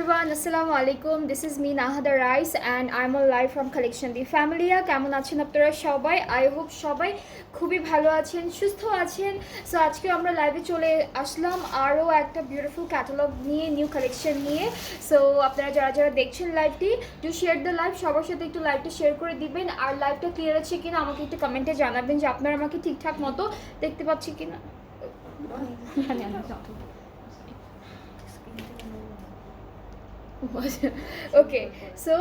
everyone, Assalamu alaikum. This is me Nahada Rice and I'm on live from Collection the Family. কেমন আছেন আপনারা সবাই? I hope সবাই খুবই ভালো আছেন, সুস্থ আছেন। সো আজকে আমরা লাইভে চলে আসলাম আরও একটা বিউটিফুল ক্যাটালগ নিয়ে, নিউ কালেকশন নিয়ে। সো আপনারা যারা যারা দেখছেন লাইভটি, টু শেয়ার দ্য লাইভ, সবার সাথে একটু লাইভটা শেয়ার করে দিবেন। আর লাইভটা ক্লিয়ার আছে কিনা আমাকে একটু কমেন্টে জানাবেন যে আপনারা আমাকে ঠিকঠাক মতো দেখতে পাচ্ছি কিনা। ওকে, সো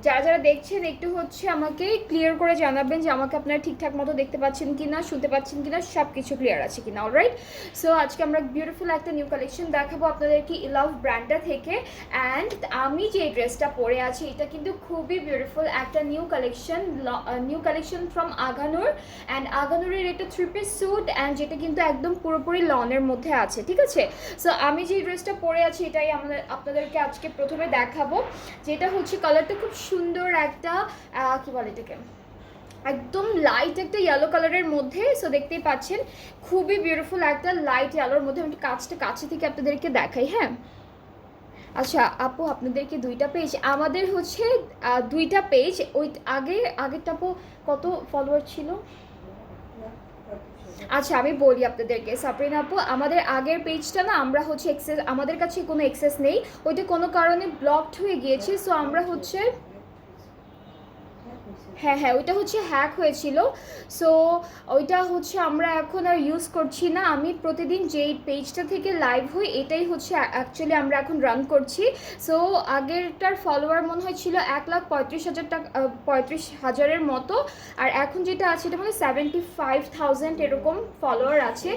যারা যারা দেখছেন একটু হচ্ছে আমাকে ক্লিয়ার করে জানাবেন যে আমাকে আপনারা ঠিকঠাক মতো দেখতে পাচ্ছেন কিনা, শুনতে পাচ্ছেন কিনা, সব কিছু ক্লিয়ার আছে কিনা। অলরাইট, সো আজকে আমরা বিউটিফুল একটা নিউ কালেকশন দেখাবো আপনাদেরকে ইলাভ ব্র্যান্ডটা থেকে। অ্যান্ড আমি যে ড্রেসটা পরে আছি এটা কিন্তু খুবই বিউটিফুল একটা new collection from Aganoor. And আগানুরের একটা থ্রি পিস স্যুট অ্যান্ড যেটা কিন্তু একদম পুরোপুরি লনের মধ্যে আছে, ঠিক আছে। সো আমি যে ড্রেসটা পরে আছি এটাই আপনাদেরকে আজকে প্রথমে দেখাবো, যেটা হচ্ছে কালারটা খুব সুন্দর একটা কি বলে এটাকে, একদম লাইট একটা ইয়েলো কালারের মধ্যে। সো দেখতেই পাচ্ছেন খুবই বিউটিফুল একটা লাইট ইয়েলোর মধ্যে। আমি কাছে থেকে আপনাদেরকে দেখাই। হ্যাঁ, আচ্ছা আপু, আপনাদেরকে দুইটা পেজ, আমাদের হচ্ছে দুইটা পেজ। ওই আগেরটা আপু কত ফলোয়ার ছিল? আচ্ছা আমি বলি আপনাদেরকে, সাবরিনা আপু, আমাদের আগের পেজটা না আমরা হচ্ছে আমাদের কাছে কোনো অ্যাক্সেস নেই, ওইটা কোনো কারণে ব্লকড হয়ে গিয়েছে। সো আমরা হচ্ছে হ্যাঁ ওইটা হচ্ছে হ্যাক হয়েছিল। সো ওইটা হচ্ছে আমরা এখন আর ইউজ করছি না। আমি প্রতিদিন যেই পেজটা থেকে লাইভ হই এটাই হচ্ছে অ্যাকচুয়ালি আমরা এখন রান করছি। সো আগেরটার ফলোয়ার মনে হয় ছিল 1,35,000 টাকা, 35,000-এর মতো। আর এখন যেটা আছে এটা মানে 75,000 এরকম ফলোয়ার আছে।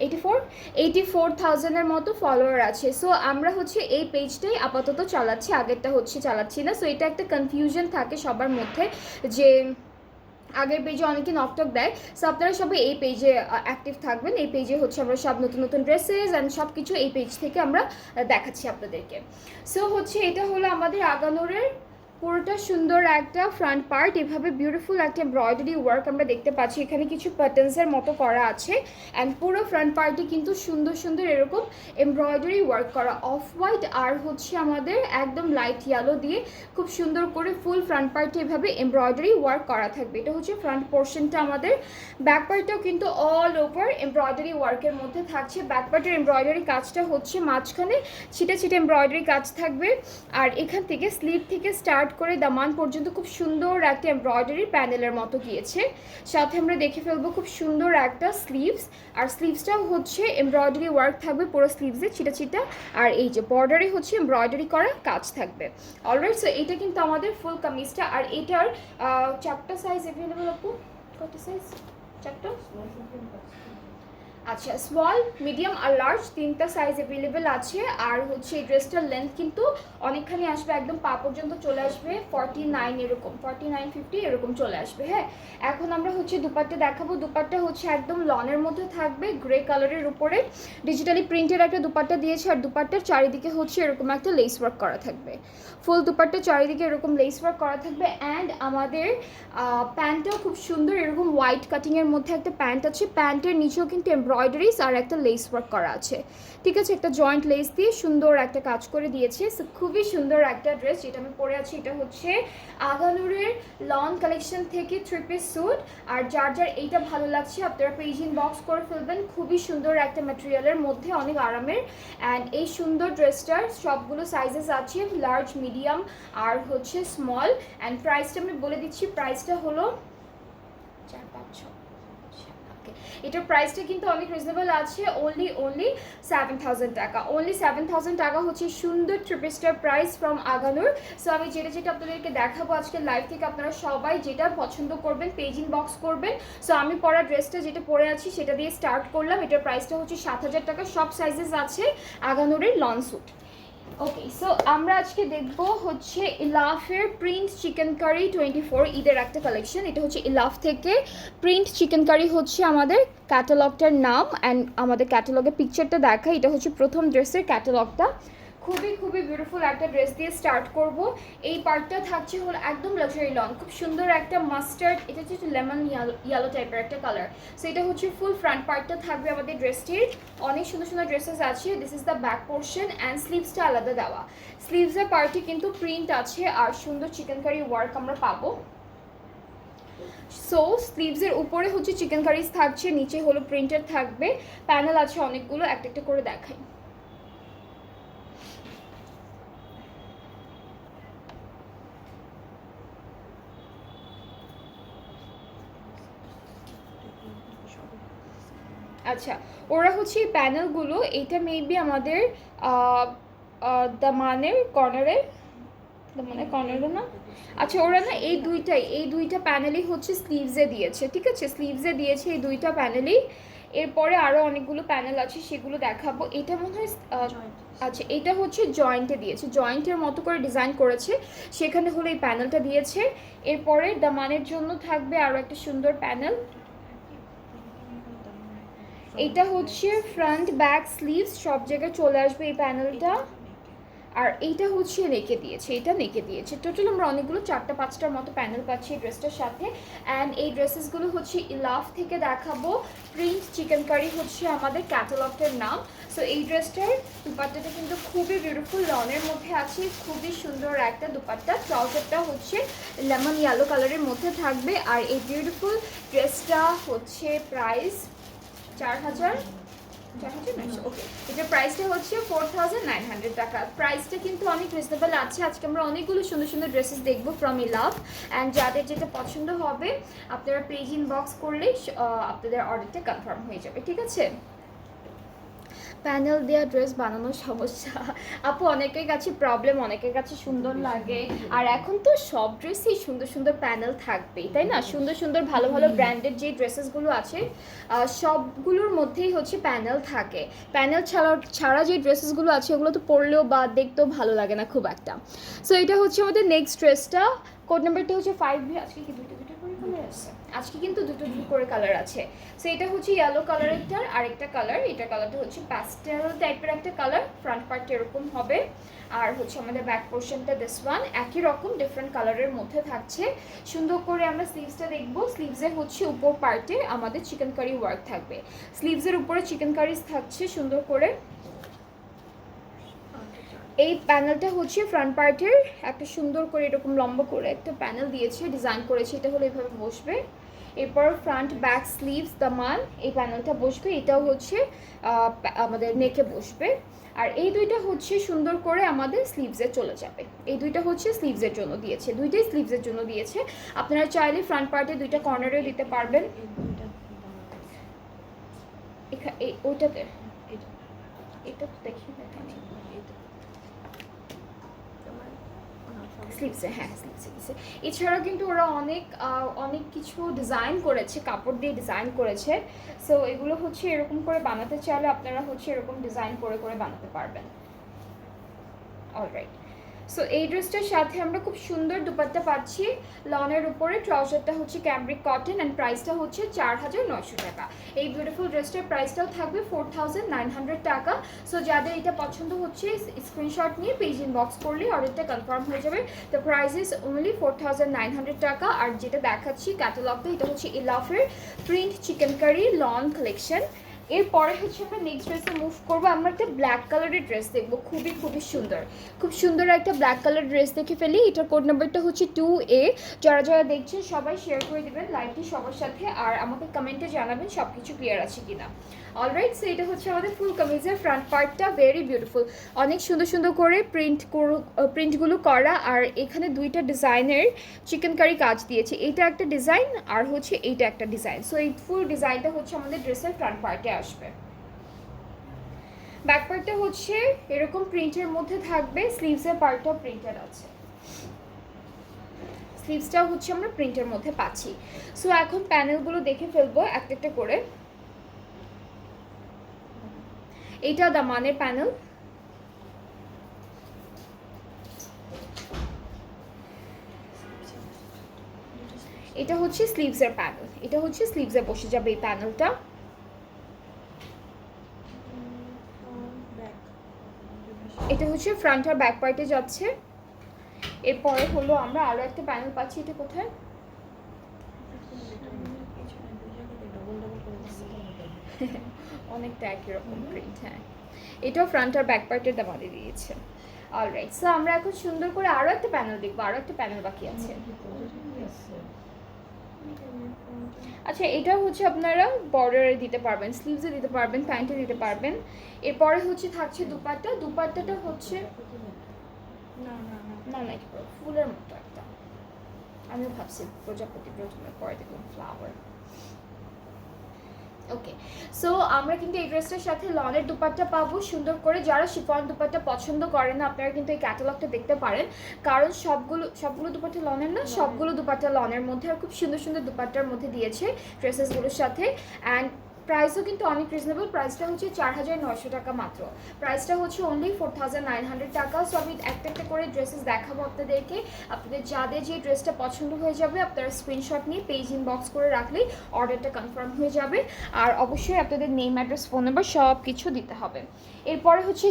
84,000-এর মতো ফলোয়ার আছে। সো আমরা হচ্ছে এই পেজটাই আপাতত চালাচ্ছি, আগেরটা হচ্ছে চালাচ্ছি না। সো এটা একটা কনফিউশন থাকে সবার মধ্যে যে আগের পেজে অনেকে নকটক দেয়। সো আপনারা সবাই এই পেজে অ্যাক্টিভ থাকবেন। এই পেজে হচ্ছে আমরা সব নতুন নতুন ড্রেসেস অ্যান্ড সব কিছু এই পেজ থেকে আমরা দেখাচ্ছি আপনাদেরকে। সো হচ্ছে এটা হলো আমাদের আগানুরের পুরোটা সুন্দর একটা ফ্রন্ট পার্ট, এভাবে বিউটিফুল একটা এমব্রয়ডারি ওয়ার্ক আমরা দেখতে পাচ্ছি। এখানে কিছু প্যাটার্নসের মতো করা আছে অ্যান্ড পুরো ফ্রন্ট পার্টে কিন্তু সুন্দর সুন্দর এরকম এমব্রয়ডারি ওয়ার্ক করা, অফ হোয়াইট আর হচ্ছে আমাদের একদম লাইট ইয়েলো দিয়ে খুব সুন্দর করে ফুল ফ্রন্ট পার্টে এভাবে এমব্রয়ডারি ওয়ার্ক করা থাকবে। এটা হচ্ছে ফ্রন্ট পোর্শনটা। আমাদের ব্যাক পার্টটাও কিন্তু অল ওভার এমব্রয়ডারি ওয়ার্কের মধ্যে থাকছে। ব্যাক পার্টের এমব্রয়ডারি কাজটা হচ্ছে মাঝখানে ছিটে ছিটে এমব্রয়ডারি কাজ থাকবে। আর এখান থেকে স্লিভ থেকে স্টার্ট করে দামান পর্যন্ত খুব সুন্দর একটা এমব্রয়ডারি প্যানেলের মতো গিয়েছে। সাথে আমরা দেখে ফেলবো খুব সুন্দর একটা স্লিভস, আর স্লিভসটাও হচ্ছে এমব্রয়ডারি ওয়ার্ক থাকবে পুরো স্লিভসে ছিটা ছিটা। আর এই যে বর্ডারে হচ্ছে এমব্রয়ডারি করা কাজ থাকবে। অলরাইট, সো এটা কিন্তু আমাদের ফুল কামিজটা। আর এটার 4টা সাইজ অ্যাভেলেবল। আপু কত সাইজ? 4টা? আচ্ছা, স্মল, মিডিয়াম আর লার্জ 3টা সাইজ অ্যাভেলেবেল আছে। আর হচ্ছে এই ড্রেসটার লেন্থ কিন্তু অনেকখানি আসবে, একদম পা পর্যন্ত চলে আসবে, 49 এরকম, 49-50 এরকম চলে আসবে। হ্যাঁ, এখন আমরা হচ্ছে দুপাট্টা দেখাবো। দুপাট্টা হচ্ছে একদম লনের মধ্যে থাকবে, গ্রে কালারের উপরে ডিজিটালি প্রিন্টের একটা দুপাট্টা দিয়েছে। আর দুপাট্টার চারিদিকে হচ্ছে এরকম একটা লেস ওয়ার্ক করা থাকবে। ফুল দুপাট্টার চারিদিকে এরকম লেস ওয়ার্ক করা থাকবে। অ্যান্ড আমাদের প্যান্টটাও খুব সুন্দর, এরকম হোয়াইট কাটিংয়ের মধ্যে একটা প্যান্ট আছে। প্যান্টের নিচেও কিন্তু এমব্রয়ডারিজ আর একটা লেস ওয়ার্ক করা আছে, ঠিক আছে। একটা জয়েন্ট লেস দিয়ে সুন্দর একটা কাজ করে দিয়েছে। সো খুবই সুন্দর একটা ড্রেস যেটা আমি পরে আছি। এটা হচ্ছে আগানুরের লন কালেকশন থেকে থ্রি পিস স্যুট। আর যার যার এইটা ভালো লাগছে আপনারা পেজ ইনবক্স করে ফেলবেন। খুবই সুন্দর একটা ম্যাটেরিয়ালের মধ্যে, অনেক আরামের। অ্যান্ড এই সুন্দর ড্রেসটার সবগুলো সাইজেস আছে, লার্জ, মিডিয়াম আর হচ্ছে স্মল। অ্যান্ড প্রাইসটা আমি বলে দিচ্ছি, প্রাইসটা হলো 4-5-6। এটার প্রাইসটা কিন্তু অনেক রিজনেবল আছে, অনলি 7,000 টাকা। অনলি 7,000 টাকা হচ্ছে সুন্দর three পিসটার price from Aganoor. So আমি যেটা আপনাদেরকে দেখাবো আজকে লাইভ থেকে, আপনারা সবাই যেটা পছন্দ করবেন পেজ ইনবক্স করবেন। সো আমি পরা ড্রেসটা যেটা পরে আছি সেটা দিয়ে স্টার্ট করলাম। এটার প্রাইসটা হচ্ছে 7,000 টাকা। সব সাইজেস আছে আগানুরের লন স্যুট। ওকে, সো আমরা আজকে দেখবো হচ্ছে ইলাফের প্রিন্ট চিকেন কারি 24 ঈদের একটা কালেকশন। এটা হচ্ছে ইলাফ থেকে প্রিন্ট চিকেন কারি হচ্ছে আমাদের ক্যাটালগটার নাম। অ্যান্ড আমাদের ক্যাটালগের পিকচারটা দেখা, এটা হচ্ছে প্রথম ড্রেসের ক্যাটালগটা। খুবই খুবই বিউটিফুল একটা ড্রেস দিয়ে স্টার্ট করব। এই পার্টটা থাকছে হলো একদম লাক্সারি লং, খুব সুন্দর একটা মাস্টার্ড, এটা হচ্ছে লেমন ইয়েলো টাইপের একটা কালার। সো এটা হচ্ছে ফুল ফ্রন্ট পার্টটা থাকবে আমাদের ড্রেসটির। অনেক সুন্দর সুন্দর ড্রেসেস আছে। This is the back portion and স্লিভসটা আলাদা দেওয়া। স্লিভসের পার্টে কিন্তু প্রিন্ট আছে আর সুন্দর চিকেনকারি ওয়ার্ক আমরা পাবো। সো স্লিভসের উপরে হচ্ছে চিকেন কারিজ থাকছে, নিচে হলো প্রিন্টেড থাকবে, প্যানেল আছে অনেকগুলো, একটা একটা করে দেখাই। আচ্ছা, ওরা হচ্ছে এই প্যানেলগুলো, এইটা মেবি আমাদের দামানের কর্নারে, দামানের কর্নারে না, আচ্ছা ওরা না এই দুইটা প্যানেলই হচ্ছে স্লিভসে দিয়েছে, ঠিক আছে, স্লিভসে দিয়েছে এই দুইটা প্যানেলই। এরপরে আরও অনেকগুলো প্যানেল আছে, সেগুলো দেখাবো। এটা মনে হয় আচ্ছা, এটা হচ্ছে জয়েন্টে দিয়েছে, জয়েন্টের মতো করে ডিজাইন করেছে, সেখানে হলো এই প্যানেলটা দিয়েছে। এরপরে দামানের জন্য থাকবে আরও একটা সুন্দর প্যানেল। এটা হচ্ছে ফ্রন্ট ব্যাক স্লিভস সব জায়গায় চলে আসবে এই প্যানেলটা। আর এইটা হচ্ছে নেকে দিয়েছে, এটা নেকে দিয়েছে। টোটাল আমরা অনেকগুলো 4টা 5টার মতো প্যানেল পাচ্ছি এই ড্রেসটার সাথে। অ্যান্ড এই ড্রেসেসগুলো হচ্ছে ইলাফ থেকে দেখাবো। প্রিন্ট চিকেন কারি হচ্ছে আমাদের ক্যাটালগের নাম। সো এই ড্রেসটার দুপাট্টাটা কিন্তু খুবই বিউটিফুল, লনের মধ্যে আছে, খুবই সুন্দর একটা দুপাট্টা। ট্রাউজারটা হচ্ছে লেমন ইয়েলো কালারের মধ্যে থাকবে। আর এই বিউটিফুল ড্রেসটা হচ্ছে প্রাইস 4,000 ওকে, এটার প্রাইসটা হচ্ছে 4,900 টাকা। প্রাইসটা কিন্তু অনেক রিজনেবল আছে। আজকে আমরা অনেকগুলো সুন্দর সুন্দর ড্রেসেস দেখবো ফ্রম ইলাভ। অ্যান্ড যাদের যেটা পছন্দ হবে আপনারা পেজ ইনবক্স করলেই আপনাদের অর্ডারটা কনফার্ম হয়ে যাবে, ঠিক আছে। প্যানেল দেওয়া ড্রেস বানানোর সমস্যা আপু, অনেকের কাছে প্রবলেম, অনেকের কাছে সুন্দর লাগে। আর এখন তো সব ড্রেসেই সুন্দর সুন্দর প্যানেল থাকবেই, তাই না? সুন্দর সুন্দর ভালো ভালো ব্র্যান্ডের যে ড্রেসেসগুলো আছে সবগুলোর মধ্যেই হচ্ছে প্যানেল থাকে। প্যানেল ছাড়া যে ড্রেসেসগুলো আছে ওগুলো তো পরলেও বা দেখতেও ভালো লাগে না খুব একটা। সো এটা হচ্ছে আমাদের নেক্সট ড্রেসটা, কোড নাম্বারটা হচ্ছে 5B। আজকে কি দুটো করে কালার আছে? আজকে কিন্তু দুটো করে কালার আছে। সো এটা হচ্ছে ইয়েলো কালারেরটার আরেকটা কালার, এটা কালারটা হচ্ছে প্যাস্টেল টাইপের একটা কালার। ফ্রন্ট পার্ট এরকম হবে, আর হচ্ছে আমাদের ব্যাক পোর্শনটা দিস ওয়ান, একই রকম ডিফারেন্ট কালারের মধ্যে থাকছে। সুন্দর করে আমরা স্লিভসটা দেখবো। স্লিভসের হচ্ছে উপর পার্টে আমাদের চিকেন কারি ওয়ার্ক থাকবে। স্লিভসের উপরে চিকেন কারিজ থাকছে সুন্দর করে। এই প্যানেলটা হচ্ছে ফ্রন্ট পার্টের একটা সুন্দর করে এরকম লম্বা করে একটা প্যানেল দিয়েছে, ডিজাইন করেছে, এটা হলো এভাবে বসবে। এরপর ফ্রন্ট ব্যাক স্লিভস দামান এই প্যানেলটা বসবে, এটাও হচ্ছে আমাদের নেকে বসবে। আর এই দুইটা হচ্ছে সুন্দর করে আমাদের স্লিভসে চলে যাবে। এই দুইটা হচ্ছে স্লিভসের জন্য দিয়েছে, দুইটাই স্লিভসের জন্য দিয়েছে। আপনারা চাইলে ফ্রন্ট পার্টে দুইটা কর্নারেও দিতে পারবেন। ওইটাতে এটা তো দেখি স্লিভসে, হ্যাঁ স্লিভসে। এছাড়াও কিন্তু ওরা অনেক কিছু ডিজাইন করেছে, কাপড় দিয়ে ডিজাইন করেছে। সো এগুলো হচ্ছে এরকম করে বানাতে চাইলে আপনারা হচ্ছে এরকম ডিজাইন করে করে বানাতে পারবেন। অলরাইট, সো এই ড্রেসটার সাথে আমরা খুব সুন্দর দুপাট্টা পাচ্ছি লনের উপরে। ট্রাউজারটা হচ্ছে ক্যামব্রিক কটন অ্যান্ড প্রাইসটা হচ্ছে 4,900 টাকা। এই বিউটিফুল ড্রেসটার প্রাইসটাও থাকবে 4,900 টাকা। সো যাদের এটা পছন্দ হচ্ছে স্ক্রিনশট নিয়ে পেজ ইনবক্স করলে অর্ডারটা কনফার্ম হয়ে যাবে। দ্য প্রাইস ইজ অনলি 4,900 টাকা। আর যেটা দেখাচ্ছি ক্যাটালগটা, এটা হচ্ছে ইলাফের print chikankari lawn collection. এরপরে হচ্ছে আমরা নেক্সট ড্রেসে মুভ করবো। আমরা একটা ব্ল্যাক কালারের ড্রেস দেখবো, খুবই সুন্দর, খুব সুন্দর একটা ব্ল্যাক কালার ড্রেস দেখে ফেলি। এটার কোড নাম্বারটা হচ্ছে 2A। যারা যারা দেখছেন সবাই শেয়ার করে দেবেন লাইভটি সবার সাথে, আর আমাকে কমেন্টে জানাবেন সব কিছু ক্লিয়ার আছে কিনা। অলরাইট, সো এটা হচ্ছে আমাদের ফুল কামিজের ফ্রন্ট পার্টটা, ভেরি বিউটিফুল, অনেক সুন্দর সুন্দর করে প্রিন্টগুলো করা। আর এখানে দুইটা ডিজাইনের চিকেন কারি কাজ দিয়েছে, এইটা একটা ডিজাইন আর হচ্ছে এইটা একটা ডিজাইন। সো এই ফুল ডিজাইনটা হচ্ছে আমাদের ড্রেসের ফ্রন্ট পার্টে আসবে। ব্যাক পার্টটা হচ্ছে এরকম প্রিন্টের মধ্যে থাকবে, স্লিভসের পার্টটাও প্রিন্টেড আছে, স্লিভসটাও হচ্ছে আমরা প্রিন্টের মধ্যে পাচ্ছি। সো এখন প্যানেলগুলো দেখে ফেলবো একটা একটা করে। এইটা দামানের প্যানেল, এটা হচ্ছে স্লিভসের প্যানেল, এটা হচ্ছে স্লিভসে বসে যাবে এই প্যানেলটা। এটা হচ্ছে ফ্রন্ট আর ব্যাক পার্টে যাচ্ছে। এরপরে হলো আমরা আরও একটা প্যানেল পাচ্ছি, এটা কোথায়, অনেকটা একই রকম প্রিন্ট। হ্যাঁ, এটাও ফ্রন্ট আর ব্যাক পার্টের দামাতে দিয়েছে। অলরাইট, সো আমরা এখন সুন্দর করে আরও একটা প্যানেল দেখবো, আরও একটা প্যানেল বাকি আছে। আচ্ছা, এটা হচ্ছে আপনারা বর্ডারে দিতে পারবেন, স্লিভসে দিতে পারবেন, প্যান্টে দিতে পারবেন। এরপরে হচ্ছে থাকছে দুপাট্টা। দুপাট্টাটা হচ্ছে না না না না না এটা ফুলের মতো একটা, আমিও ভাবছি প্রজাপতি, প্রথমে পরে দেখলাম ফ্লাওয়ার। ওকে, সো আমরা কিন্তু এই ড্রেসটার সাথে লনের দুপাট্টা পাবো সুন্দর করে। যারা শিফন দুপাট্টা পছন্দ করেন না, আপনারা কিন্তু এই ক্যাটালগটা দেখতে পারেন, কারণ সবগুলো দুপাট্টা লনের না, সবগুলো দুপাট্টা লনের মধ্যে, আর খুব সুন্দর সুন্দর দুপাট্টার মধ্যে দিয়েছে ড্রেসেসগুলোর সাথে। অ্যান্ড প্রাইসও কিন্তু অনেক রিজনেবল, প্রাইসটা হচ্ছে 4900 টাকা মাত্র, প্রাইসটা হচ্ছে অনলি 4900 টাকা। সো আমি একটা একটা করে ড্রেসেস দেখাবো আপনাদেরকে, আপনাদের যাদের যে ড্রেসটা পছন্দ হয়ে যাবে আপনারা স্ক্রিনশট নিয়ে পেজ ইনবক্স করে রাখলেই অর্ডারটা কনফার্ম হয়ে যাবে। আর অবশ্যই আপনাদের নেম, অ্যাড্রেস, ফোন নাম্বার সব কিছু দিতে হবে। এরপরে হচ্ছে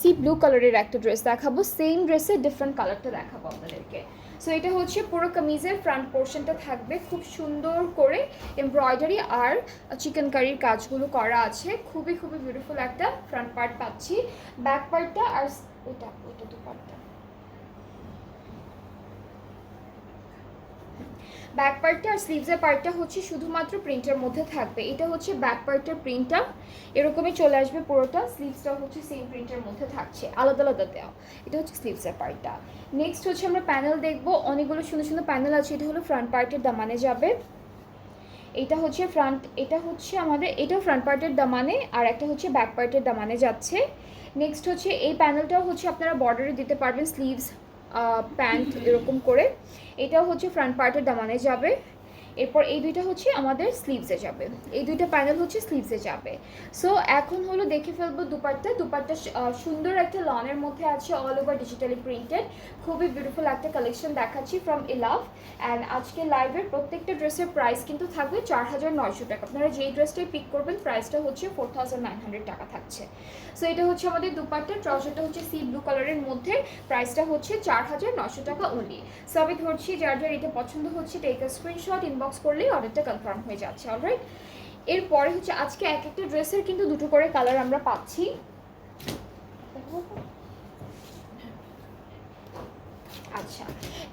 সি ব্লু কালারের একটা ড্রেস দেখাবো, সেম ড্রেসের ডিফারেন্ট কালারটা দেখাবো আপনাদেরকে। সো এটা হচ্ছে পুরো কামিজের ফ্রন্ট পোর্শনটা থাকবে খুব সুন্দর করে এমব্রয়ডারি আর চিকেন কারির কাজগুলো করা আছে, খুবই খুবই বিউটিফুল একটা ফ্রন্ট পার্ট পাচ্ছি। ব্যাক পার্টটা আর ওটা দুপাট্টা, ব্যাক পার্টটা আর স্লিভসের পার্টটা হচ্ছে শুধুমাত্র প্রিন্টের মধ্যে থাকবে। এটা হচ্ছে ব্যাক পার্টের প্রিন্টটা, এরকমই চলে আসবে পুরোটা। স্লিভসটা হচ্ছে সেম প্রিন্টের মধ্যে থাকছে, আলাদা আলাদা দেওয়া। এটা হচ্ছে স্লিভসের পার্টটা। নেক্সট হচ্ছে আমরা প্যানেল দেখবো, অনেকগুলো সুন্দর সুন্দর প্যানেল আছে। এটা হলো ফ্রন্ট পার্টের দামানে যাবে, এটা হচ্ছে আমাদের, এটাও ফ্রন্ট পার্টের দামানে, আর একটা হচ্ছে ব্যাক পার্টের দামানে যাচ্ছে। নেক্সট হচ্ছে এই প্যানেলটাও হচ্ছে আপনারা বর্ডারে দিতে পারবেন, স্লিভস প্যান্ট এরকম করে। এটাও হচ্ছে ফ্রন্ট পার্টের দামানে যাবে। এরপর এই দুইটা হচ্ছে আমাদের স্লিভসে যাবে, এই দুইটা প্যানেল হচ্ছে স্লিভসে যাবে। সো এখন হলো দেখে ফেলবো দুপাট্টা। দুপাট্টা সুন্দর একটা লনের মধ্যে আছে, অল ওভার ডিজিটালি প্রিন্টেড, খুবই বিউটিফুল একটা কালেকশন দেখাচ্ছি ফ্রম ইলাভ। অ্যান্ড আজকে লাইভের প্রত্যেকটা ড্রেসের প্রাইস কিন্তু থাকবে 4900 টাকা। আপনারা যেই ড্রেসটাই পিক করবেন প্রাইসটা হচ্ছে 4900 টাকা থাকছে। সো এটা হচ্ছে আমাদের দুপাট্টা, ট্রাউজারটা হচ্ছে সি ব্লু কালারের মধ্যে, প্রাইসটা হচ্ছে 4900 টাকা অনলি। সো আমি ধরছি যার যার এটা পছন্দ হচ্ছে টেক আ স্ক্রিনশট, ইনবক্স করলেই অর্ডারটা কনফার্ম হয়ে যাচ্ছে। অলরাইট, এরপরে হচ্ছে আজকে এক একটা ড্রেসের কিন্তু দুটো করে কালার আমরা পাচ্ছি। আচ্ছা,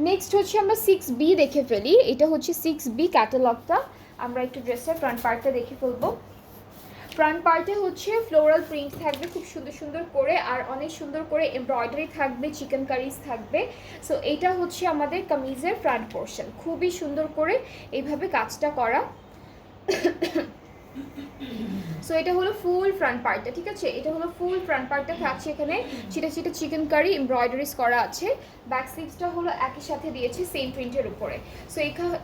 নেক্সট হচ্ছে আমরা 6B দেখে ফেলি। এটা হচ্ছে 6B ক্যাটালগটা, আমরা একটু ড্রেসের ফ্রন্ট পার্টটা দেখে ফেলবো। ফ্রন্ট পার্টে হচ্ছে ফ্লোরাল প্রিন্ট থাকবে খুব সুন্দর সুন্দর করে, আর অনেক সুন্দর করে এমব্রয়ডারি থাকবে, চিকেন কারিজ থাকবে। সো এইটা হচ্ছে আমাদের কামিজের ফ্রন্ট পোর্শন, খুবই সুন্দর করে এইভাবে কাজটা করা। সো এটা হলো ফুল ফ্রন্ট পার্টটা, ঠিক আছে, এটা হলো ফুল ফ্রন্ট পার্টটা থাকছে। এখানে চিটা চিটা চিকেন কারি এমব্রয়ডারিজ করা আছে। ব্যাক স্লিভসটা হলো একই সাথে দিয়েছি সেম প্রিন্টের উপরে। সো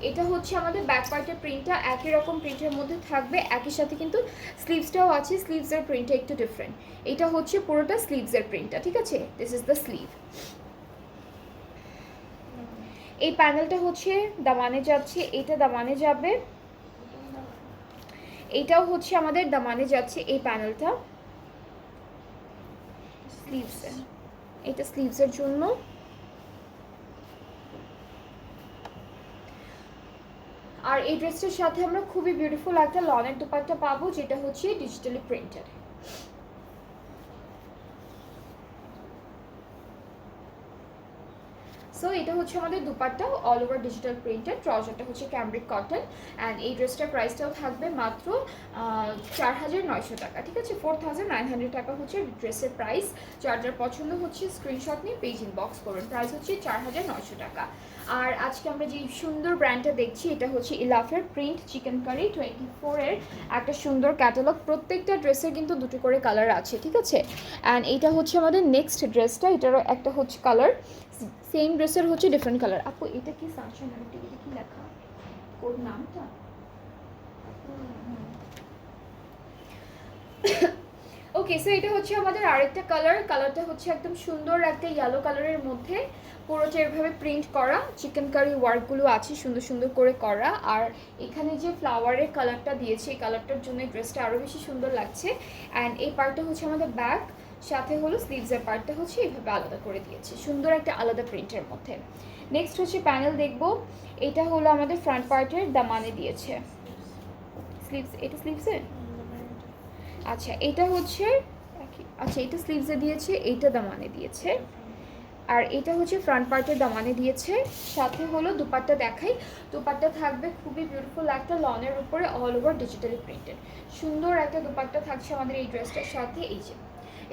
এটা হচ্ছে আমাদের ব্যাক পার্টের প্রিন্টটা, একই রকম প্রিন্টের মধ্যে থাকবে, একই সাথে কিন্তু স্লিভসটাও আছে, স্লিভসের প্রিন্টটা একটু ডিফারেন্ট। এটা হচ্ছে পুরোটা স্লিভসের প্রিন্টটা, ঠিক আছে, দিস ইজ দ্য স্লিভ। এই প্যানেলটা হচ্ছে দামানে যাচ্ছে, এটা দামানে যাবে, এটাও হচ্ছে আমাদের দামানে যাচ্ছে। এই প্যানেলটা স্লিভসে, এটা স্লিভসের জন্য। আর এই ড্রেসটার সাথে আমরা খুবই বিউটিফুল একটা লনের দুপাট্টা পাবো, যেটা হচ্ছে ডিজিটালি প্রিন্টেড। সো এটা হচ্ছে আমাদের dupatta, all over digital printed, ট্রাউজারটা হচ্ছে ক্যামব্রিক কটন। অ্যান্ড এই ড্রেসটার প্রাইসটাও থাকবে মাত্র 4900 টাকা, ঠিক আছে, 4900 টাকা হচ্ছে ড্রেসের প্রাইস। যার যার পছন্দ হচ্ছে স্ক্রিনশট নিয়ে পেজ ইনবক্স করুন, প্রাইস হচ্ছে 4900 টাকা। আর আজকে আমরা যে সুন্দর ব্র্যান্ডটা দেখছি, এটা হচ্ছে ইলাফের প্রিন্ট চিকেন কারি 24-এর একটা সুন্দর ক্যাটালগ। প্রত্যেকটা ড্রেসের কিন্তু দুটো করে কালার আছে, ঠিক আছে। অ্যান্ড এইটা হচ্ছে আমাদের নেক্সট ড্রেসটা, এটারও একটা হচ্ছে কালার, সেম ড্রেসের হচ্ছে ডিফারেন্ট কালার। আপু এটা কি সানশাইন, এটা কি লেখা, কোড নামটা? ওকে, সো এটা হচ্ছে আমাদের আরেকটা কালার, কালারটা হচ্ছে একদম সুন্দর একটা ইয়েলো কালারের মধ্যে, পুরোটা এভাবে প্রিন্ট করা, চিকেন কারি ওয়ার্কগুলো আছে সুন্দর সুন্দর করে করা। আর এখানে যে ফ্লাওয়ারের কালারটা দিয়েছে, এই কালারটার জন্য ড্রেসটা আরও বেশি সুন্দর লাগছে। অ্যান্ড এই পার্টটা হচ্ছে আমাদের ব্যাক, সাথে হলো স্লিভসের পার্টটা হচ্ছে এইভাবে আলাদা করে দিয়েছে, সুন্দর একটা আলাদা প্রিন্টের মধ্যে। নেক্সট হচ্ছে প্যানেল দেখব। এটা হলো আমাদের ফ্রন্ট পার্টের দামানে দিয়েছে স্লিভস, এটা স্লিভসে, আচ্ছা এটা হচ্ছে, আচ্ছা এটা স্লিভসে দিয়েছে, এইটা দামানে দিয়েছে, আর এটা হচ্ছে ফ্রন্ট পার্টের দামানে দিয়েছে। সাথে হলো দুপাট্টা দেখাই। দুপাট্টা থাকবে খুবই বিউটিফুল একটা লনের উপরে অল ওভার ডিজিটালি প্রিন্টেড, সুন্দর একটা দুপাট্টা থাকছে আমাদের এই ড্রেসটার সাথে। এই যে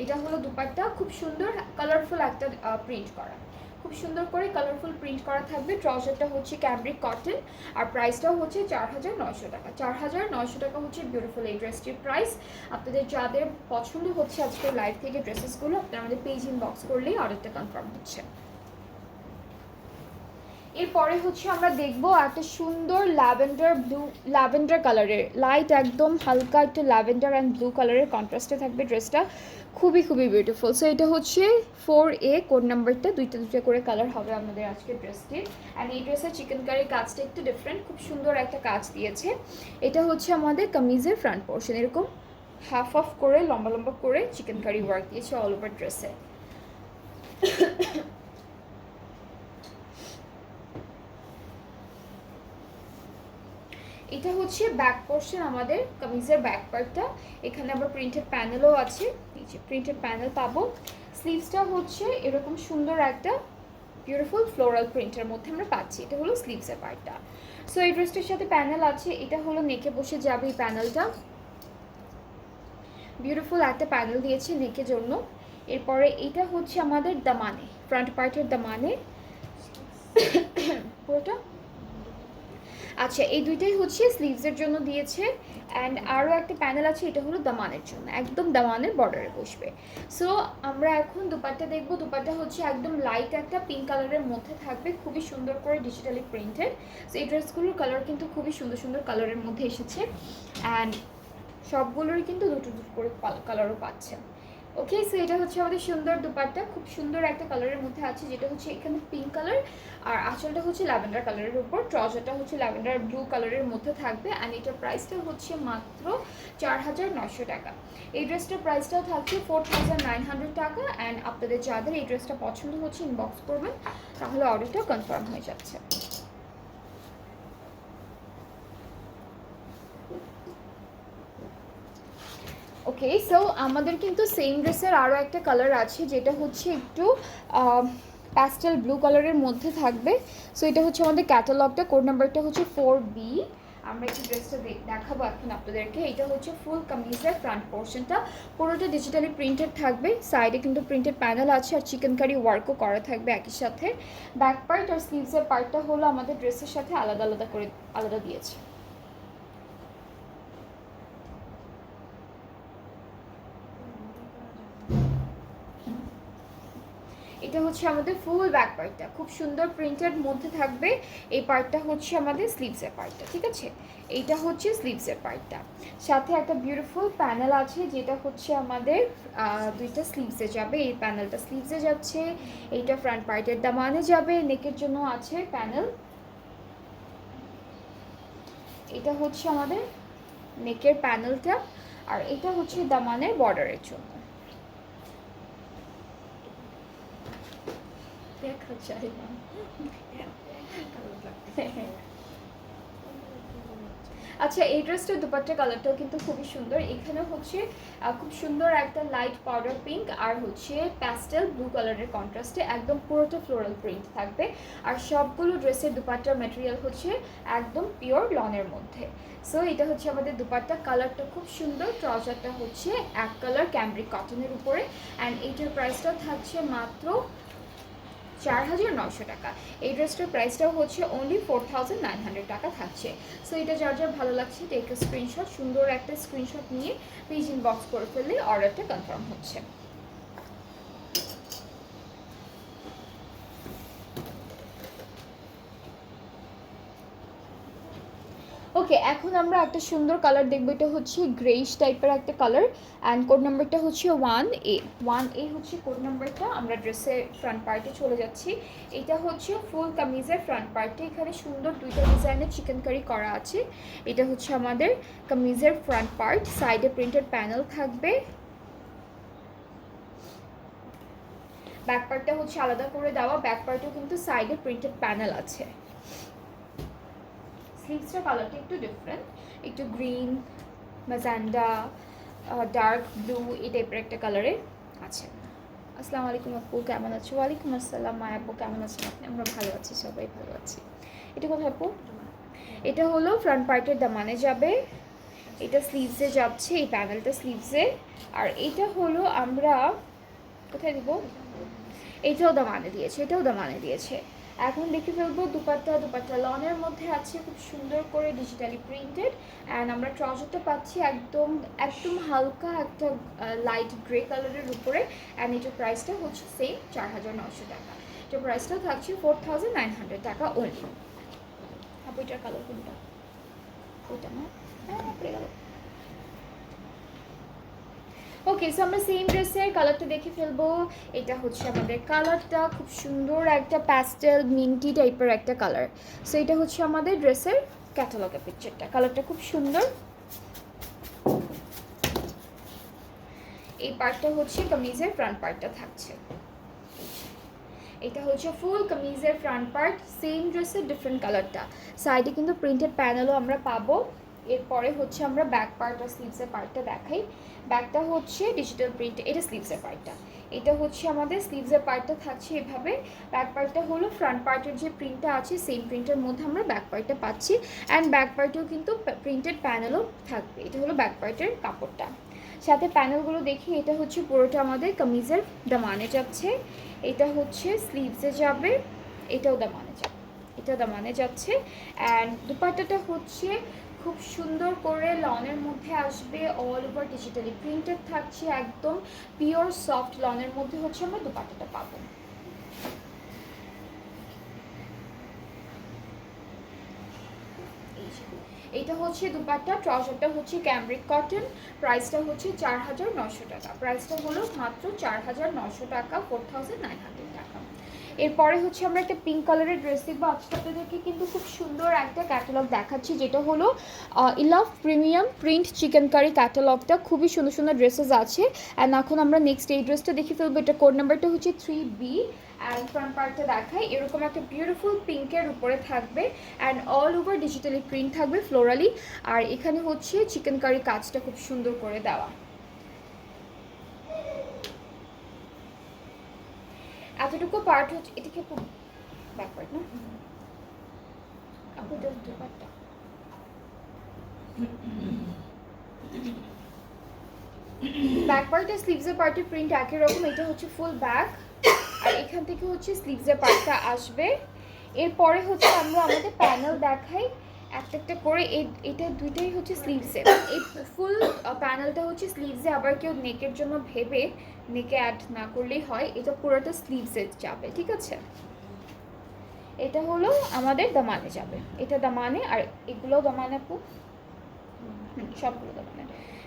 এটা হলো দুপাট্টা, খুব সুন্দর কালারফুল একটা প্রিন্ট করা, খুব সুন্দর করে কালারফুল প্রিন্ট করা থাকবে। ট্রাউজারটা হচ্ছে ক্যামব্রিক কটন, আর প্রাইসটাও হচ্ছে 4900 টাকা। 4900 টাকা হচ্ছে বিউটিফুল এই ড্রেসটির প্রাইস। আপনাদের যাদের পছন্দ হচ্ছে আজকের লাইভ থেকে ড্রেসেসগুলো, আপনারা আমাদের পেজ ইনবক্স করলেই অর্ডারটা কনফার্ম হচ্ছে। এরপরে হচ্ছে আমরা দেখব একটা সুন্দর ল্যাভেন্ডার ব্লু, ল্যাভেন্ডার কালারের, লাইট একদম হালকা একটু ল্যাভেন্ডার অ্যান্ড ব্লু কালারের কন্ট্রাস্টে থাকবে ড্রেসটা, খুবই খুবই বিউটিফুল। সো এটা হচ্ছে 4A কোড নাম্বারটা, দুইটা করে কালার হবে আমাদের আজকের ড্রেসটির। অ্যান্ড এই ড্রেসের চিকেন কারির কাজটা একটু ডিফারেন্ট, খুব সুন্দর একটা কাজ দিয়েছে। এটা হচ্ছে আমাদের কামিজের ফ্রন্ট পোর্শন, এরকম হাফ অফ করে লম্বা লম্বা করে চিকেন কারি ওয়ার্ক দিয়েছে অল ওভার ড্রেসে। এটা হচ্ছে ব্যাক পোর্শন আমাদের কামিজের ব্যাক পার্টটা, এখানে আবার প্রিন্টেড প্যানেলও আছে, এই যে প্রিন্টেড প্যানেল পাবো। স্লিভসটা হচ্ছে এরকম সুন্দর একটা বিউটিফুল ফ্লোরাল প্রিন্টের মধ্যে আমরা পাচ্ছি, এটা হলো স্লিভসের পার্টটা। সো এই ড্রেসটার সাথে প্যানেল আছে, এটা হলো নেকে বসে যাবে এই প্যানেলটা, বিউটিফুল একটা প্যানেল দিয়েছে নেকের জন্য। এরপরে এটা হচ্ছে আমাদের দামানে, ফ্রন্ট পার্টের দামানে পুরোটা, আচ্ছা এই দুইটাই হচ্ছে স্লিভসের জন্য দিয়েছে। অ্যান্ড আরও একটা প্যানেল আছে, এটা হলো দামানের জন্য, একদম দামানের বর্ডারে বসবে। সো আমরা এখন দুপাট্টা দেখবো। দুপাট্টা হচ্ছে একদম লাইট একটা পিঙ্ক কালারের মধ্যে থাকবে, খুবই সুন্দর করে ডিজিটালি প্রিন্টেড। সো এই ড্রেসগুলোর কালার কিন্তু খুবই সুন্দর সুন্দর কালারের মধ্যে এসেছে, অ্যান্ড সবগুলোরই কিন্তু দুটো দুটো করে কালারও পাচ্ছে। ওকে, সো এটা হচ্ছে আমাদের সুন্দর দুপাট্টা, খুব সুন্দর একটা কালারের মধ্যে আছে, যেটা হচ্ছে এখানে পিঙ্ক কালার, আর আঁচলটা হচ্ছে ল্যাভেন্ডার কালারের উপর, ট্রাউজারটা হচ্ছে ল্যাভেন্ডার ব্লু কালারের মধ্যে থাকবে। অ্যান্ড এটার প্রাইসটা হচ্ছে মাত্র 4900 টাকা। এই ড্রেসটার প্রাইসটাও থাকছে 4900 টাকা। অ্যান্ড আপনাদের যাদের এই ড্রেসটা পছন্দ হচ্ছে ইনবক্স করবেন, তাহলে অর্ডারটা কনফার্ম হয়ে যাচ্ছে। ওকে, সো আমাদের কিন্তু সেম ড্রেসের আরও একটা কালার আছে, যেটা হচ্ছে একটু প্যাস্টেল ব্লু কালারের মধ্যে থাকবে। সো এটা হচ্ছে আমাদের ক্যাটালগটা, কোড নাম্বারটা হচ্ছে 4B। আমরা একটু ড্রেসটা দেখাবো এখন আপনাদেরকে। এটা হচ্ছে ফুল কামিজের ফ্রন্ট পোর্শনটা, পুরোটা ডিজিটালি প্রিন্টেড থাকবে, সাইডে কিন্তু প্রিন্টেড প্যানেল আছে, আর চিকেন কারি ওয়ার্কও করা থাকবে একই সাথে। ব্যাক পার্ট আর স্লিভসের পার্টটা হলো আমাদের ড্রেসের সাথে আলাদা আলাদা করে আলাদা দিয়েছে। এটা হচ্ছে আমাদের ফুল ব্যাক পার্টটা, খুব সুন্দর প্রিন্টেড মধ্যে থাকবে। এই পার্টটা হচ্ছে আমাদের স্লিভসের পার্টটা, ঠিক আছে, এইটা হচ্ছে স্লিভসের পার্টটা। সাথে একটা বিউটিফুল প্যানেল আছে, যেটা হচ্ছে আমাদের দুইটা স্লিভসে যাবে। এই প্যানেলটা স্লিভসে যাচ্ছে, এইটা ফ্রন্ট পার্টের দামানে যাবে, নেকের জন্য আছে প্যানেল। এটা হচ্ছে আমাদের নেকের প্যানেলটা, আর এটা হচ্ছে দামানের বর্ডারের জন্য। দেখা যায় না। আচ্ছা এই ড্রেসটার দুপাট্টার কালারটাও কিন্তু খুবই সুন্দর। এখানে হচ্ছে খুব সুন্দর একটা লাইট পাউডার পিঙ্ক আর হচ্ছে প্যাস্টেল ব্লু কালারের কন্ট্রাস্টে একদম পুরোটা ফ্লোরাল প্রিন্ট থাকবে। আর সবগুলো ড্রেসের দুপাট্টার ম্যাটেরিয়াল হচ্ছে একদম পিওর লনের মধ্যে। সো এটা হচ্ছে আমাদের দুপাট্টা, কালারটা খুব সুন্দর। ট্রাউজারটা হচ্ছে এক কালার ক্যামব্রিক কটনের উপরে। অ্যান্ড এইটার প্রাইসটা থাকছে মাত্র 4900 টাকা। এই ড্রেসটার প্রাইসটাও হচ্ছে অনলি 4900 টাকা থাকছে। সো এটা যার যার ভালো লাগছে টেক এ স্ক্রিনশট, সুন্দর একটা স্ক্রিনশট নিয়ে পেজ ইনবক্স করে ফেললে অর্ডারটা কনফার্ম হচ্ছে। ওকে, এখন আমরা একটা সুন্দর কালার দেখবো। এটা হচ্ছে গ্রেইশ টাইপের একটা কালার, অ্যান্ড কোড নাম্বারটা হচ্ছে 1A। 1A হচ্ছে কোড নাম্বারটা। আমরা ড্রেসের ফ্রন্ট পার্টে চলে যাচ্ছি। এটা হচ্ছে ফুল কামিজের ফ্রন্ট পার্টে, এখানে সুন্দর দুইটা ডিজাইনের চিকেন কারি করা আছে। এটা হচ্ছে আমাদের কামিজের ফ্রন্ট পার্ট, সাইডে প্রিন্টেড প্যানেল থাকবে। ব্যাক পার্টটা হচ্ছে আলাদা করে দেওয়া, ব্যাক পার্টেও কিন্তু সাইডে প্রিন্টেড প্যানেল আছে। স্লিভসটার কালারটা একটু ডিফারেন্ট, একটু গ্রিন, ম্যাজেন্ডা, ডার্ক ব্লু এই টাইপের একটা কালারে আছে। আসসালামু আলাইকুম আপু, কেমন আছো? ওয়ালাইকুম আসসালাম মা আপু, কেমন আছেন আপনি? আমরা ভালো আছি, সবাই ভালো আছি। এটা কোথায় আপু? এটা হলো ফ্রন্ট পার্টের দামানে যাবে, এটা স্লিভসে যাচ্ছে, এই প্যানেলটা স্লিভসে। আর এটা হলো আমরা কোথায় দিব, এটাও দামানে দিয়েছে, এটাও দামানে দিয়েছে। এখন দেখে ফেলবো দুপাট্টা। দুপাট্টা লনের মধ্যে আছে, খুব সুন্দর করে ডিজিটালি প্রিন্টেড। অ্যান্ড আমরা ট্রাউজারটা পাচ্ছি একদম একদম হালকা একটা লাইট গ্রে কালারের উপরে। অ্যান্ড এটার প্রাইসটা হচ্ছে সেম 4900 টাকা। এটার প্রাইসটাও থাকছে 4900 টাকা ওনলি। আপু এটার কালার কোনটা? ওইটা না, হ্যাঁ পড়ে গেল। ওকে, সো আমরা সেম ড্রেসের কালারটা দেখে ফেলবো। এটা হচ্ছে আমাদের কালারটা, খুব সুন্দর একটা প্যাস্টেল মিন্টি টাইপের একটা কালার। সো এটা হচ্ছে আমাদের ড্রেসের ক্যাটালগের পিকচারটা, কালারটা খুব সুন্দর। এই পার্টটা হচ্ছে কামিজের ফ্রন্ট পার্টটা থাকছে। এটা হচ্ছে ফুল কামিজের ফ্রন্ট পার্ট, সেম ড্রেসের ডিফারেন্ট কালারটা। সাইডে কিন্তু প্রিন্টেড প্যানেলও আমরা পাবো। এরপরে হচ্ছে আমরা ব্যাক পার্ট আর স্লিভসের পার্টটা দেখাই। ব্যাকটা হচ্ছে ডিজিটাল প্রিন্ট, এটা স্লিভসের পার্টটা। এটা হচ্ছে আমাদের স্লিভসের পার্টটা থাকছে এভাবে। ব্যাক পার্টটা হলো ফ্রন্ট পার্টের যে প্রিন্টটা আছে সেম প্রিন্টের মধ্যে আমরা ব্যাক পার্টটা পাচ্ছি। অ্যান্ড ব্যাক পার্টেও কিন্তু প্রিন্টেড প্যানেলও থাকবে। এটা হলো ব্যাক পার্টের কাপড়টা। সাথে প্যানেলগুলো দেখি, এটা হচ্ছে পুরোটা আমাদের কামিজের দামানে যাচ্ছে, এটা হচ্ছে স্লিভসে যাবে, এটাও দামানে যাবে, এটা দামানে যাচ্ছে। অ্যান্ড দুপাট্টাটা হচ্ছে খুব সুন্দর করে লনের মধ্যে আসবে, অল ওভার ডিজিটালি প্রিন্টেড থাকছে, একদম পিওর সফট লনের মধ্যে হচ্ছে আমরা দুপাট্টাটা পাবো। এটা হচ্ছে দুপাট্টা, ট্রাউজারটা হচ্ছে ক্যামব্রিক কটন, প্রাইসটা হচ্ছে 4900 টাকা। প্রাইসটা হলো মাত্র 4900 টাকা, 4900 টাকা। এরপরে হচ্ছে আমরা একটা পিঙ্ক কালারের ড্রেস দেখবো। আজকে আপনাদেরকে কিন্তু খুব সুন্দর একটা ক্যাটালগ দেখাচ্ছি, যেটা হলো ইলাভ প্রিমিয়াম প্রিন্ট চিকেন কারি ক্যাটালগটা। খুবই সুন্দর সুন্দর ড্রেসেস আছে। অ্যান্ড এখন আমরা নেক্সট এই ড্রেসটা দেখে ফেলবো। এটা কোড নাম্বারটা হচ্ছে 3B। অ্যান্ড ফ্রন্ট পার্টটা দেখাই, এরকম একটা বিউটিফুল পিঙ্কের উপরে থাকবে। And all over digitally print থাকবে ফ্লোরালি। আর এখানে হচ্ছে চিকেন কারি কাজটা খুব সুন্দর করে দেওয়া। এতটুকু পার্ট হচ্ছে, এদিকে ব্যাক পার্ট না আপু, পার্টটা ব্যাক পার্টে স্লিভসের পার্টের প্রিন্ট একই রকম। এটা হচ্ছে ফুল ব্যাক, আর এখান থেকে হচ্ছে স্লিভসের পার্টটা আসবে। এরপরে হচ্ছে আমরা আমাদের প্যানেল দেখাই একটা একটা করে। এটা দুইটাই হচ্ছে স্লিভসে, এই ফুল প্যানেলটা হচ্ছে স্লিভসে। আবার কেউ নেকের জন্য ভেবে নেকে অ্যাড না করলেই হয়, এটা পুরোটা স্লিভসে যাবে, ঠিক আছে। এটা হলো আমাদের দামানে যাবে, এটা দামানে। আর এগুলো দামানে আপু, সবগুলো দামানে।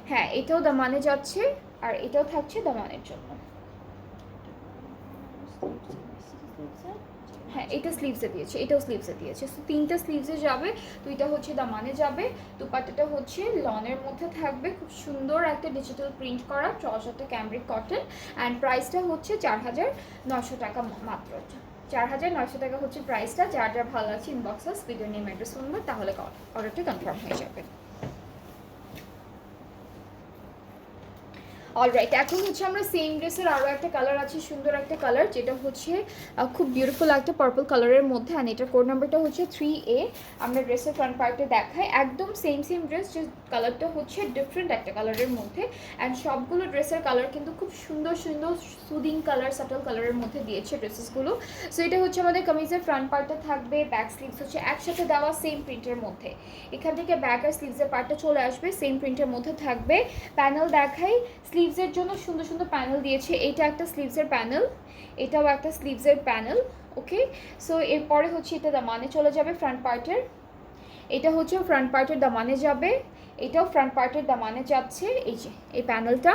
হ্যাঁ, এটাও দামানে যাচ্ছে, আর এটাও থাকছে দামানের জন্য। হ্যাঁ, এটা স্লিভসে দিয়েছে, এটাও স্লিভসে দিয়েছে। সো তিনটা স্লিভসে যাবে, দুইটা হচ্ছে দামানে যাবে। দুপাট্টাটা হচ্ছে লনের মধ্যে থাকবে, খুব সুন্দর একটা ডিজিটাল প্রিন্ট করা। ট্রাউজারটা ক্যামব্রিক কটন। অ্যান্ড প্রাইসটা হচ্ছে 4900 টাকা মাত্র। 4900 টাকা হচ্ছে প্রাইসটা। যার যার ভালো আছে ইনবক্সে video name address phone number, তাহলে অর্ডারটা কনফার্ম হয়ে যাবে। অলরাইট, এখন হচ্ছে আমরা সেম ড্রেসের আরও একটা কালার আছে, সুন্দর একটা কালার, যেটা হচ্ছে খুব বিউটিফুল একটা পার্পল কালারের মধ্যে। অ্যান্ড এটার কোড নাম্বারটা হচ্ছে 3A। আমরা ড্রেসের ফ্রন্ট পার্টে দেখাই, একদম সেম ড্রেস, যে কালারটা হচ্ছে ডিফারেন্ট একটা কালারের মধ্যে। অ্যান্ড সবগুলো ড্রেসের কালার কিন্তু খুব সুন্দর সুন্দর সুদিং কালার, সাটল কালারের মধ্যে দিয়েছে ড্রেসেসগুলো। সো এটা হচ্ছে আমাদের কামিজের ফ্রন্ট পার্টটা থাকবে, ব্যাক স্লিভস হচ্ছে একসাথে দেওয়া সেম প্রিন্টের মধ্যে। এখান থেকে ব্যাক আর স্লিভসের পার্টটা চলে আসবে, সেম প্রিন্টের মধ্যে থাকবে। প্যানেল দেখাই, স্লিভসের জন্য সুন্দর সুন্দর প্যানেল দিয়েছে। এটা একটা স্লিভসের প্যানেল, এটাও একটা স্লিভসের প্যানেল। ওকে, সো এরপরে হচ্ছে এটা দামানে চলে যাবে ফ্রন্ট পার্টের। এটা হচ্ছে ফ্রন্ট পার্টের দামানে যাবে, এটাও ফ্রন্ট পার্টের দামানে যাচ্ছে, এই যে এই প্যানেলটা।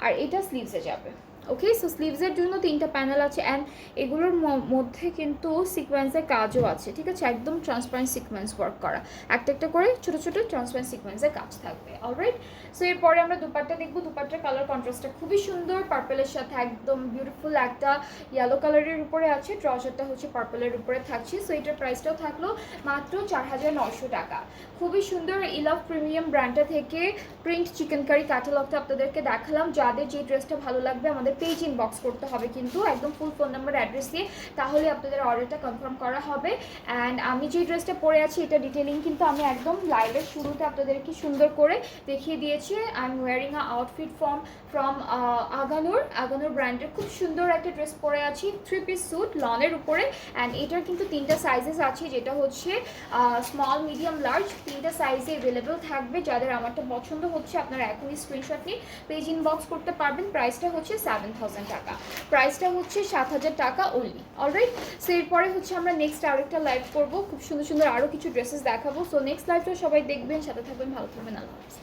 আর এটা স্লিভসে যাবে, ওকে, সো স্লিভসের জন্য 3টা প্যানেল আছে অ্যান্ড এগুলোর মধ্যে কিন্তু সিকোয়েন্সের কাজও আছে, ঠিক আছে, একদম ট্রান্সপারেন্ট সিকোয়েন্স ওয়ার্ক করা, একটা একটা করে ছোটো ছোটো ট্রান্সপারেন্ট সিকোয়েন্সের কাজ থাকবে। অলরাইট, সো এরপরে আমরা দুপাট্টা দেখবো। দুপাট্টার কালার কন্ট্রাস্টটা খুবই সুন্দর, পার্পলের সাথে একদম বিউটিফুল একটা ইয়েলো কালারের উপরে আছে, ট্রাউজারটা হচ্ছে পার্পলের উপরে থাকছে। সো এটার প্রাইসটাও থাকলো মাত্র 4900 টাকা। খুবই সুন্দর ইলাভ প্রিমিয়াম ব্র্যান্ডটা থেকে প্রিন্ট চিকেন কারি ক্যাটালগটা আপনাদেরকে দেখালাম। যাদের যে ড্রেসটা ভালো লাগবে আমাদের পেজ ইনবক্স করতে হবে কিন্তু একদম ফুল ফোন নাম্বার অ্যাড্রেস দিয়ে, তাহলে আপনাদের অর্ডারটা কনফার্ম করা হবে। অ্যান্ড আমি যে ড্রেসটা পরে আছি এটা ডিটেলিং কিন্তু আমি একদম লাইভের শুরুতে আপনাদেরকে সুন্দর করে দেখিয়ে দিয়েছি। I am wearing a outfit from Aghanoor ব্র্যান্ডের খুব সুন্দর একটা ড্রেস পরে আছি, 3 পিস স্যুট লনের উপরে। অ্যান্ড এটার কিন্তু 3টা সাইজেস আছে, যেটা হচ্ছে স্মল, মিডিয়াম, লার্জ, 3টা সাইজে অ্যাভেলেবেল থাকবে। যাদের আমারটা পছন্দ হচ্ছে আপনারা এখনই স্ক্রিনশট নিয়ে পেজ ইনবক্স করতে পারবেন। প্রাইসটা হচ্ছে 7000 টাকা, প্রাইসটা হচ্ছে 7000 টাকা অনলি। অলরাইট, সো এরপরে হচ্ছে আমরা নেক্সট আরেকটা লাইভ করবো, খুব সুন্দর সুন্দর আরও কিছু ড্রেসেস দেখাবো। সো নেক্সট লাইভটা সবাই দেখবেন, সাথে থাকবেন, ভালো থাকবেন, আল্লাহ হাফেজ।